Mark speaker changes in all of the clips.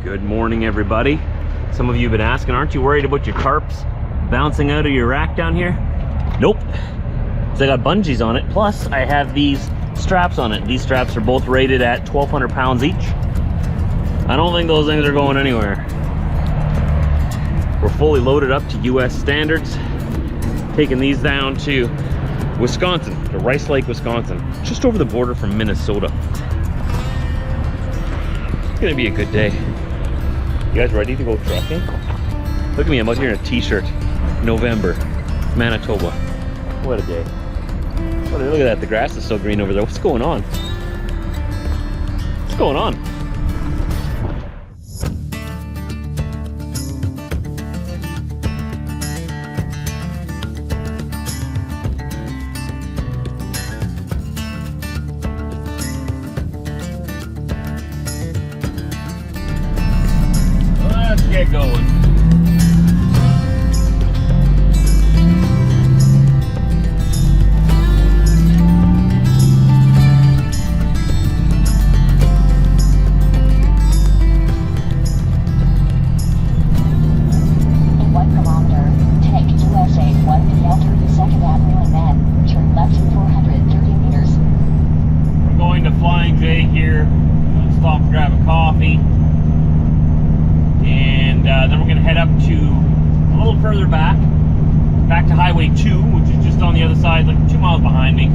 Speaker 1: Good morning, everybody. Some of you have been asking, aren't you worried about your carps bouncing out of your rack down here? Nope. So I got bungees on it, plus I have these straps on it. These straps are both rated at 1,200 pounds each. I don't think those things are going anywhere. We're fully loaded up to US standards. Taking these down to Wisconsin, to Rice Lake, Wisconsin, just over the border from Minnesota. It's gonna be a good day. You guys ready to go trekking? Look at me, I'm out here in a t-shirt. November, Manitoba. What a day. Look at that, the grass is so green over there. What's going on? What's going on? Let's get going. Further back to Highway 2, which is just on the other side, like 2 miles behind me.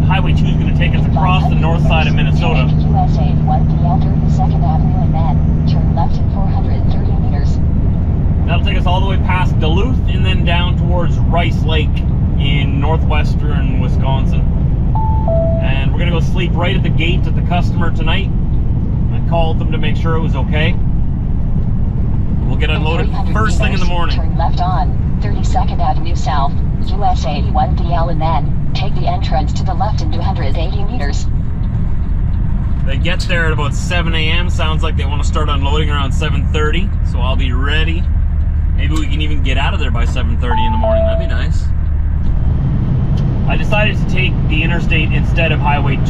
Speaker 1: Highway 2 is going to take us across the north side of Minnesota.
Speaker 2: USA 1PL through the 2nd Avenue and then turn left in 430 meters.
Speaker 1: That'll take us all the way past Duluth and then down towards Rice Lake in northwestern Wisconsin. And we're going to go sleep right at the gate at the customer tonight. I called them to make sure it was okay. We'll get unloaded first thing in the morning.
Speaker 2: Turn left on 32nd Avenue South, US 81PL, and then take the entrance to the left in 280 meters.
Speaker 1: They get there at about 7 a.m. Sounds like they want to start unloading around 7:30, so I'll be ready. Maybe we can even get out of there by 7:30 in the morning. That'd be nice. I decided to take the interstate instead of Highway 2.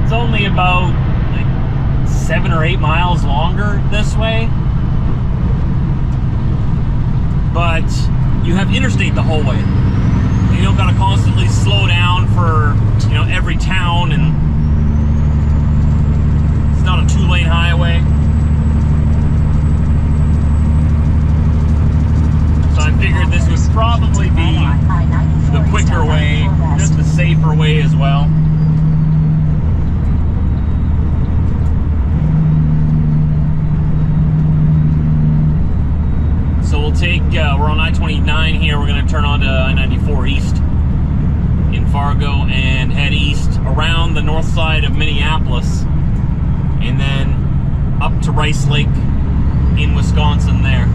Speaker 1: It's only about like 7 or 8 miles longer this way. But you have interstate the whole way. You don't gotta constantly slow down for, you know, every town, and it's not a 2-lane highway. So I figured this would probably be the quicker way, just the safer way as well. So we'll take, we're on I-29 here, we're going to turn onto I-94 East in Fargo and head east around the north side of Minneapolis and then up to Rice Lake in Wisconsin there.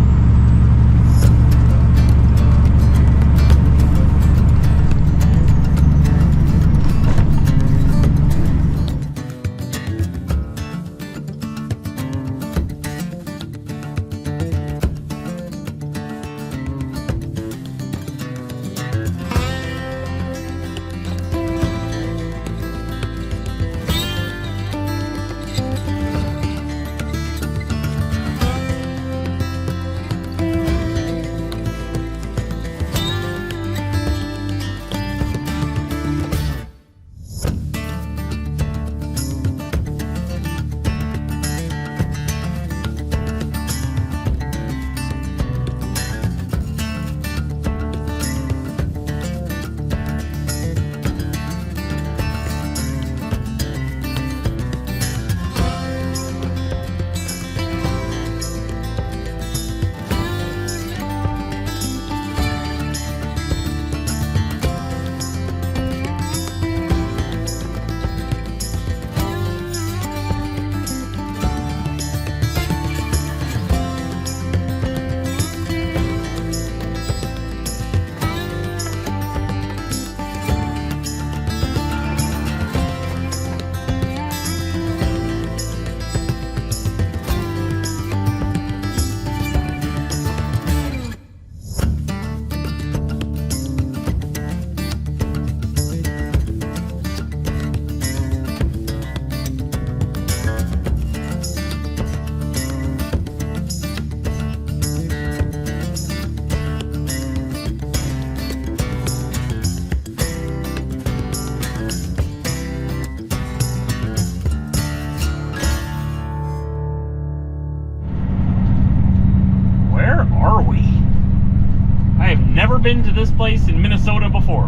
Speaker 1: been to this place in Minnesota before.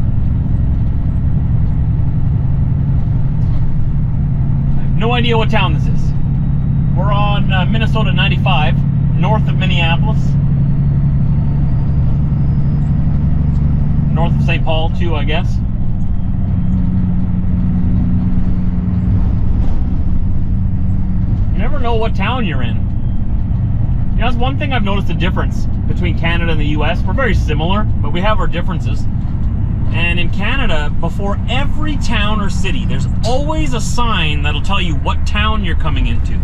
Speaker 1: I have no idea what town this is. We're on Minnesota 95, north of Minneapolis. North of St. Paul too, I guess. You never know what town you're in. You know, that's one thing I've noticed a difference between Canada and the US. We're very similar, but we have our differences. And in Canada, before every town or city, there's always a sign that'll tell you what town you're coming into.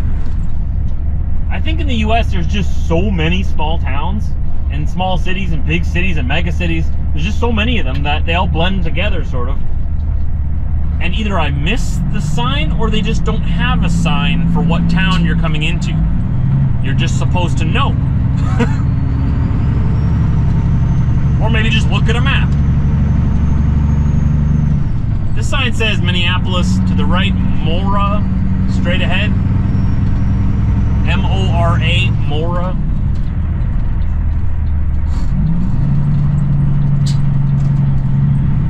Speaker 1: I think in the US, there's just so many small towns and small cities and big cities and mega cities. There's just so many of them that they all blend together, sort of. And either I miss the sign or they just don't have a sign for what town you're coming into. You're just supposed to know. Or maybe just look at a map. This sign says Minneapolis to the right, Mora straight ahead. M-O-R-A, Mora.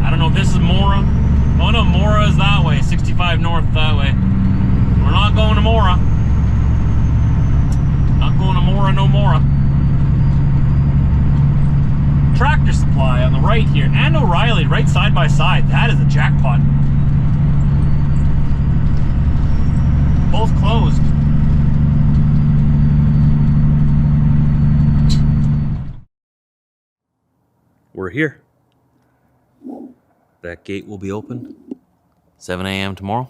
Speaker 1: I don't know if this is Mora. Oh no, Mora is that way, 65 north that way. We're not going to Mora. Not going to Mora, no Mora. Tractor Supply on the right here, and O'Reilly right side by side. That is a jackpot. Both closed. We're here. That gate will be open 7 a.m. tomorrow.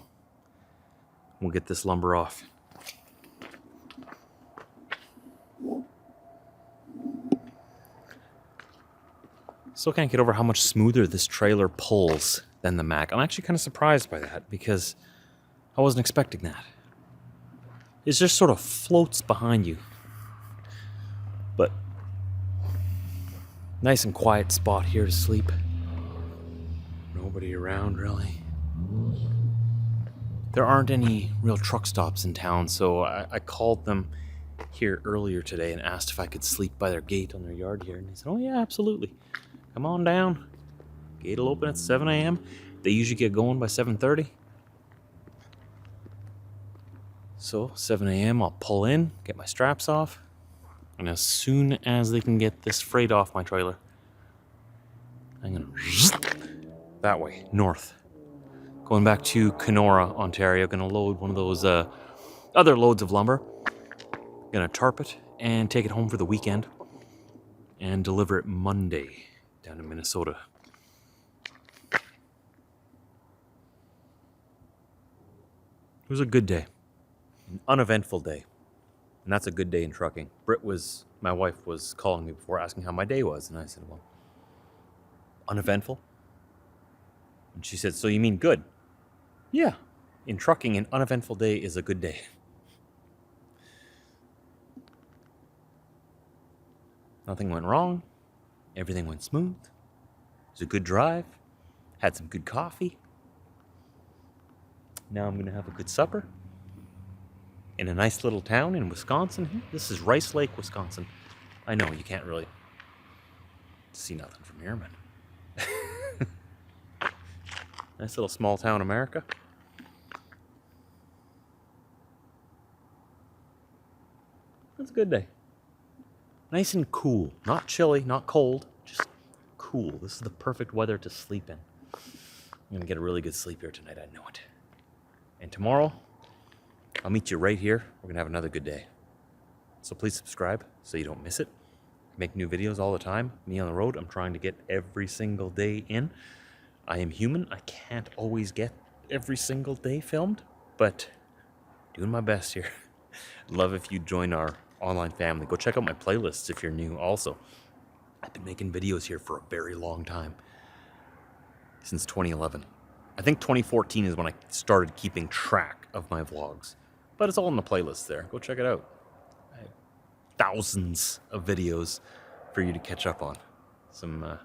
Speaker 1: We'll get this lumber off. Still can't get over how much smoother this trailer pulls than the Mack. I'm actually kind of surprised by that because I wasn't expecting that. It just sort of floats behind you. But nice and quiet spot here to sleep. Nobody around really. There aren't any real truck stops in town, so I called them here earlier today and asked if I could sleep by their gate on their yard here. And they said, oh yeah, absolutely. Come on down. Gate will open at 7 a.m. They usually get going by 7:30. So 7 a.m. I'll pull in, get my straps off, and as soon as they can get this freight off my trailer, I'm gonna that way, north. Going back to Kenora, Ontario, gonna load one of those other loads of lumber. Gonna tarp it and take it home for the weekend and deliver it Monday down to Minnesota. It was a good day, an uneventful day, and that's a good day in trucking. My wife was calling me before asking how my day was, and I said, well, uneventful? And she said, so you mean good? Yeah, in trucking, an uneventful day is a good day. Nothing went wrong. Everything went smooth. It was a good drive. Had some good coffee. Now I'm going to have a good supper in a nice little town in Wisconsin. This is Rice Lake, Wisconsin. I know you can't really see nothing from here, but nice little small town America. That's a good day. Nice and cool. Not chilly, not cold, just cool. This is the perfect weather to sleep in. I'm going to get a really good sleep here tonight, I know it. And tomorrow, I'll meet you right here. We're going to have another good day. So please subscribe so you don't miss it. I make new videos all the time. Me on the road, I'm trying to get every single day in. I am human. I can't always get every single day filmed, but doing my best here. Love if you join our online family. Go check out my playlists if you're new also. I've been making videos here for a very long time. Since 2011. I think 2014 is when I started keeping track of my vlogs. But it's all in the playlist there. Go check it out. I have thousands of videos for you to catch up on. Something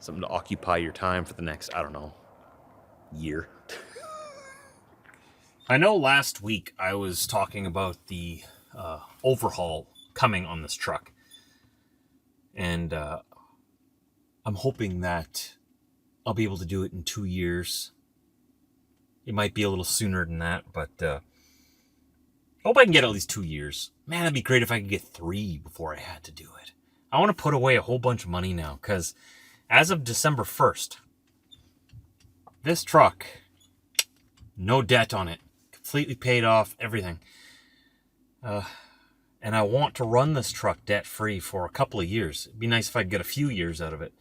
Speaker 1: to occupy your time for the next, I don't know, year. I know last week I was talking about the overhaul coming on this truck.
Speaker 3: And I'm hoping that I'll be able to do it in 2 years. It might be a little sooner than that, but hope I can get at least 2 years. Man, it'd be great if I could get 3 before I had to do it. I want to put away a whole bunch of money now, because as of December 1st, this truck, no debt on it, completely paid off, everything. And I want to run this truck debt-free for a couple of years. It'd be nice if I could get a few years out of it.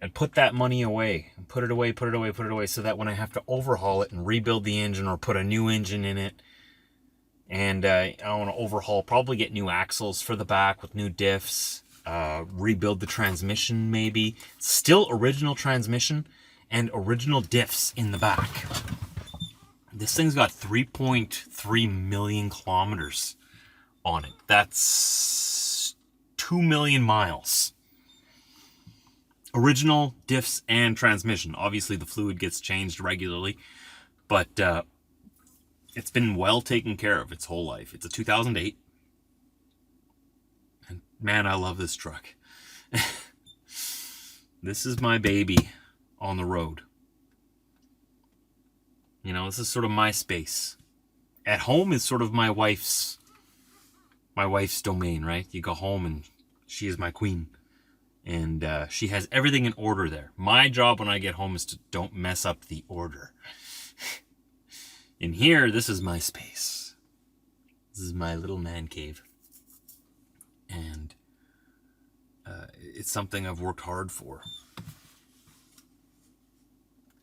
Speaker 3: And put that money away, and put it away, so that when I have to overhaul it and rebuild the engine or put a new engine in it, and I want to overhaul, probably get new axles for the back with new diffs, rebuild the transmission maybe. Still original transmission and original diffs in the back. This thing's got 3.3 million kilometers on it. That's 2 million miles. Original diffs and transmission. Obviously the fluid gets changed regularly, but it's been well taken care of its whole life. It's a 2008. And man, I love this truck. This is my baby on the road. You know, this is sort of my space. At home is sort of my wife's domain, right? You go home and she is my queen. And she has everything in order there. My job when I get home is to don't mess up the order. In here, this is my space. This is my little man cave. And it's something I've worked hard for.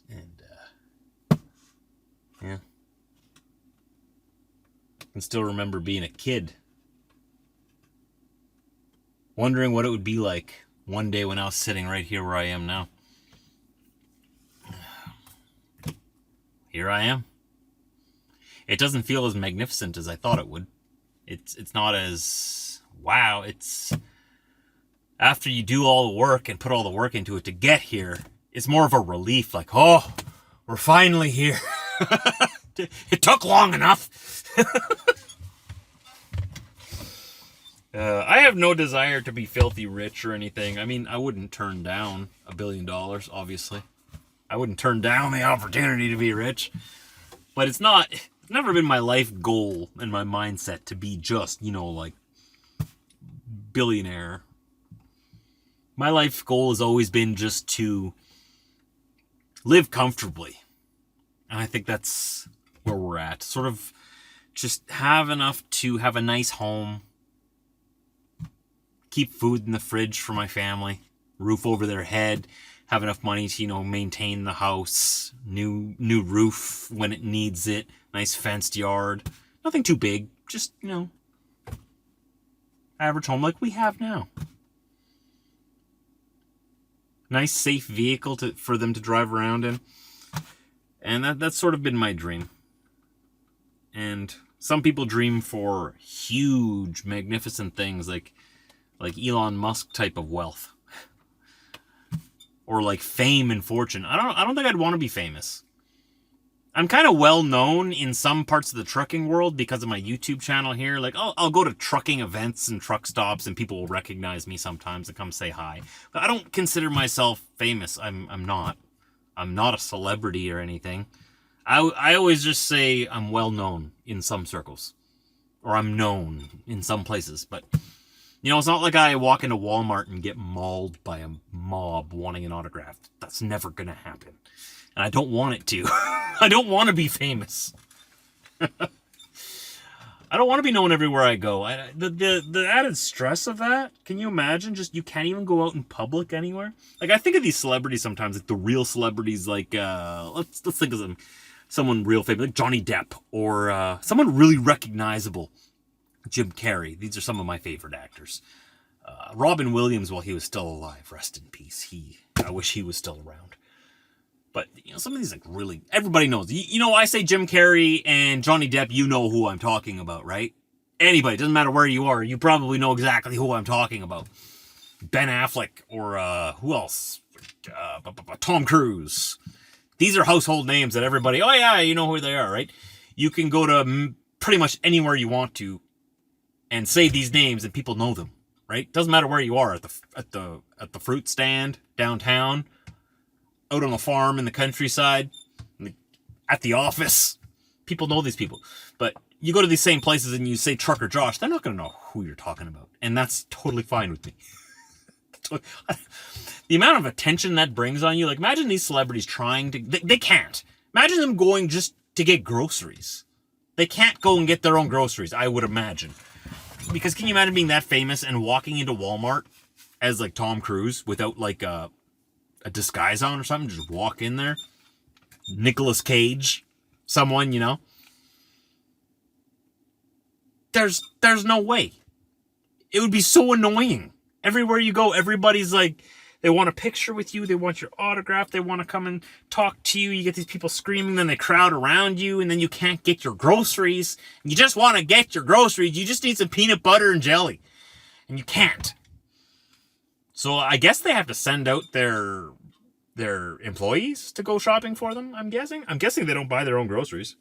Speaker 3: And, yeah. I can still remember being a kid, wondering what it would be like one day when I was sitting right here where I am now. Here I am. It doesn't feel as magnificent as I thought it would. It's not as wow. It's after you do all the work and put all the work into it to get here, it's more of a relief, like, oh, we're finally here. It took long enough. I have no desire to be filthy rich or anything. I mean, I wouldn't turn down $1 billion, obviously. I wouldn't turn down the opportunity to be rich. But it's never been my life goal and my mindset to be just, like, billionaire. My life goal has always been just to live comfortably. And I think that's where we're at. Sort of just have enough to have a nice home. Keep food in the fridge for my family. Roof over their head. Have enough money to, maintain the house. New roof when it needs it. Nice fenced yard. Nothing too big. Just, average home like we have now. Nice, safe vehicle for them to drive around in. And that's sort of been my dream. And some people dream for huge, magnificent things like Elon Musk type of wealth. Or like fame and fortune. I don't think I'd want to be famous. I'm kind of well known in some parts of the trucking world because of my YouTube channel here. Like, I'll go to trucking events and truck stops and people will recognize me sometimes and come say hi. But I don't consider myself famous. I'm not. I'm not a celebrity or anything. I always just say I'm well known in some circles. Or I'm known in some places. But, it's not like I walk into Walmart and get mauled by a mob wanting an autograph. That's never going to happen. And I don't want it to. I don't want to be famous. I don't want to be known everywhere I go. The added stress of that, can you imagine? Just you can't even go out in public anywhere. Like I think of these celebrities sometimes, like the real celebrities, like let's think of someone real famous, like Johnny Depp, or someone really recognizable, Jim Carrey. These are some of my favorite actors. Robin Williams, while he was still alive, rest in peace. I wish he was still around. But, some of these, like, really, everybody knows. I say Jim Carrey and Johnny Depp, you know who I'm talking about, right? Anybody, doesn't matter where you are, you probably know exactly who I'm talking about. Ben Affleck, or, who else? Tom Cruise. These are household names that everybody, oh yeah, you know who they are, right? You can go to pretty much anywhere you want to and say these names and people know them, right? Doesn't matter where you are, at the fruit stand, downtown, out on a farm in the countryside, at the office. People know these people. But you go to these same places and you say Trucker Josh, they're not going to know who you're talking about. And that's totally fine with me. The amount of attention that brings on you, like imagine these celebrities trying to, they can't. Imagine them going just to get groceries. They can't go and get their own groceries, I would imagine. Because can you imagine being that famous and walking into Walmart as like Tom Cruise without like a disguise on or something? Just walk in there. Nicolas Cage, someone, you know. There's no way. It would be so annoying. Everywhere you go, everybody's like, they want a picture with you. They want your autograph. They want to come and talk to you. You get these people screaming, then they crowd around you, and then you can't get your groceries. You just want to get your groceries. You just need some peanut butter and jelly. And you can't. So I guess they have to send out their employees to go shopping for them, I'm guessing. I'm guessing they don't buy their own groceries.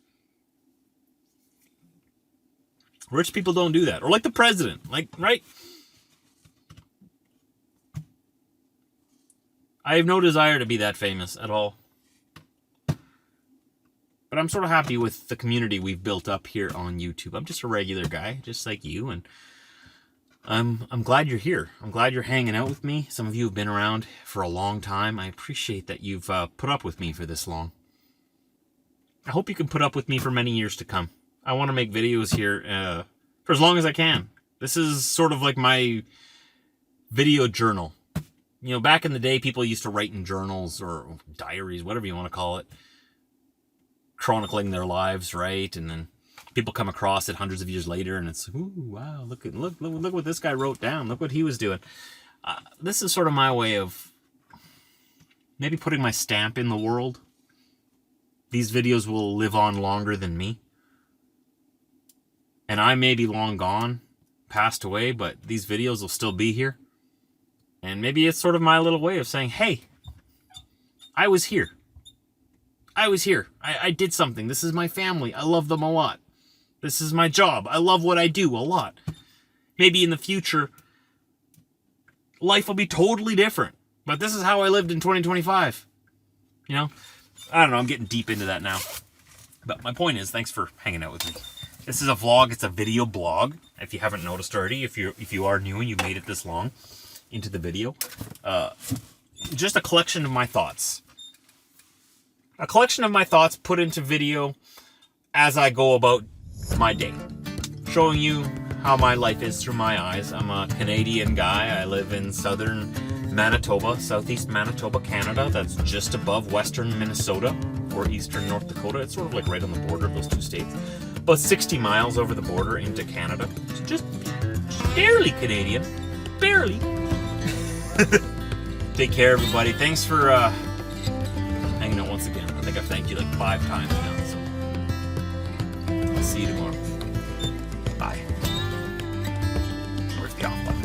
Speaker 3: Rich people don't do that. Or like the president. Like, right? I have no desire to be that famous at all. But I'm sort of happy with the community we've built up here on YouTube. I'm just a regular guy, just like you, and I'm glad you're here. I'm glad you're hanging out with me. Some of you have been around for a long time. I appreciate that you've put up with me for this long. I hope you can put up with me for many years to come. I want to make videos here for as long as I can. This is sort of like my video journal. You know, back in the day, people used to write in journals or diaries, whatever you want to call it, chronicling their lives, right? And then people come across it hundreds of years later, and it's, ooh, wow, look what this guy wrote down. Look what he was doing. This is sort of my way of maybe putting my stamp in the world. These videos will live on longer than me. And I may be long gone, passed away, but these videos will still be here. And maybe it's sort of my little way of saying, hey, I was here. I was here. I did something. This is my family. I love them a lot. This is my job. I love what I do a lot. Maybe in the future, life will be totally different. But this is how I lived in 2025. You know? I don't know. I'm getting deep into that now. But my point is, thanks for hanging out with me. This is a vlog. It's a video blog. If you haven't noticed already, if you are new and you made it this long into the video, just a collection of my thoughts. A collection of my thoughts put into video as I go about my day, showing you how my life is through my eyes. I'm a Canadian guy. I live in southern Manitoba, southeast Manitoba, Canada. That's just above western Minnesota or eastern North Dakota. It's sort of like right on the border of those two states. About 60 miles over the border into Canada. So just barely Canadian. Barely. Take care, everybody. Thanks for hanging out once again. I think I've thanked you like 5 times now. So I'll see you tomorrow. Bye. Where's the off button?